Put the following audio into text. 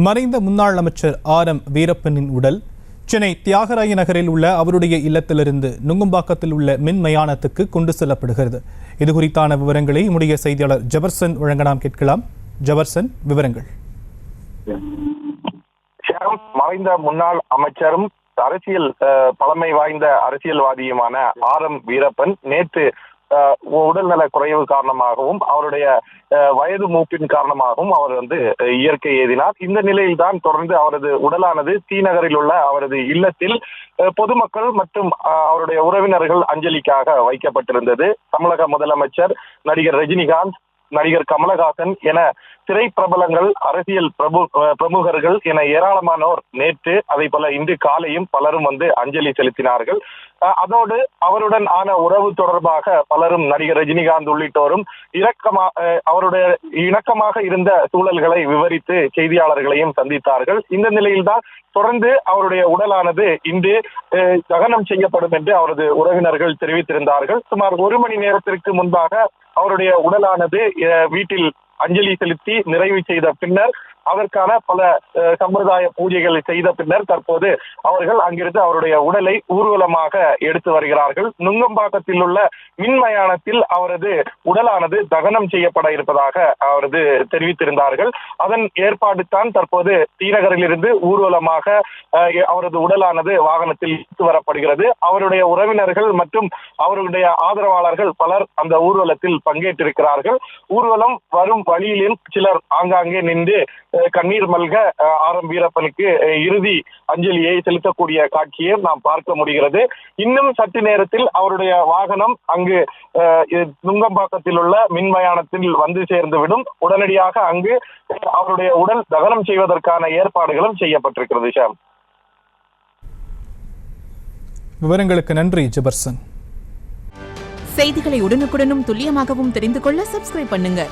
மறைந்த முன்னாள் அமைச்சர் ஆர்.எம். வீரப்பனின் உடல் சென்னை தியாகராய நகரில் உள்ள அவருடைய இல்லத்திலிருந்து நுங்கம்பாக்கத்தில் உள்ள மின் மயானத்துக்கு கொண்டு செல்லப்படுகிறது. இது குறித்தான விவரங்களை நம்முடைய செய்தியாளர் ஜபர்சன் வழங்க நாம் கேட்கலாம். ஜபர்சன், விவரங்கள். மறைந்த முன்னாள் அமைச்சரும் அரசியல் பழமை வாய்ந்த அரசியல்வாதியுமான ஆர்.எம். வீரப்பன் நேற்று உடல்நல குறைவு காரணமாகவும் அவருடைய வயது மூப்பின் காரணமாகவும் அவர் இயற்கை எய்தினார். இந்த நிலையில்தான் தொடர்ந்து அவரது உடலானது டி.நகரில் உள்ள அவரது இல்லத்தில் பொதுமக்கள் மற்றும் அவருடைய உறவினர்கள் அஞ்சலிக்காக வைக்கப்பட்டிருந்தது. தமிழக முதலமைச்சர், நடிகர் ரஜினிகாந்த், நடிகர் கமலஹாசன் என திரைப்பிரபலங்கள், அரசியல் பிரமுகர்கள் என ஏராளமானோர் நேற்று, அதே போல இன்று காலையும் பலரும் அஞ்சலி செலுத்தினார்கள். அதோடு அவருடன் ஆன உறவு தொடர்பாக பலரும், நடிகர் ரஜினிகாந்த் உள்ளிட்டோரும் அவருடைய இணக்கமாக இருந்த சூழல்களை விவரித்து செய்தியாளர்களையும் சந்தித்தார்கள். இந்த நிலையில்தான் தொடர்ந்து அவருடைய உடலானது இன்று தகனம் செய்யப்படும் என்று அவரது உறவினர்கள் தெரிவித்திருந்தார்கள். சுமார் 1 மணி நேரத்திற்கு முன்பாக அவருடைய உடலானது வீட்டில் அஞ்சலி செலுத்தி நிறைவு செய்த பின்னர், அதற்கான பல சம்பிரதாய பூஜைகளை செய்த பின்னர் தற்போது அவர்கள் அங்கிருந்து அவருடைய உடலை ஊர்வலமாக எடுத்து வருகிறார்கள். நுங்கம்பாக்கத்தில் உள்ள மின்மயானத்தில் அவரது உடலானது தகனம் செய்யப்பட இருப்பதாக அவரது தெரிவித்திருந்தார்கள். அதன் ஏற்பாடு தான் தற்போது டி.நகரில் இருந்து ஊர்வலமாக அவரது உடலானது வாகனத்தில் எடுத்து வரப்படுகிறது. அவருடைய உறவினர்கள் மற்றும் அவருடைய ஆதரவாளர்கள் பலர் அந்த ஊர்வலத்தில் பங்கேற்றிருக்கிறார்கள். ஊர்வலம் வரும் வழியிலும் சிலர் ஆங்காங்கே நின்று கண்ணீர் மல்க ஆர்.எம். வீரப்பனுக்கு இறுதி அஞ்சலியை செலுத்தக்கூடிய காட்சியை நாம் பார்க்க முடிகிறது. இன்னும் சற்று நேரத்தில் அவருடைய வாகனம் அங்கு நுங்கம்பாக்கத்தில் உள்ள மின்மயானத்தில் வந்து சேர்ந்துவிடும். உடனடியாக அங்கு அவருடைய உடல் தகனம் செய்வதற்கான ஏற்பாடுகளும் செய்யப்பட்டிருக்கிறது. ஷாம், விவரங்களுக்கு நன்றி ஜபர்சன். செய்திகளை உடனுக்குடனும் துல்லியமாகவும் தெரிந்து கொள்ள சப்ஸ்கிரைப் பண்ணுங்க.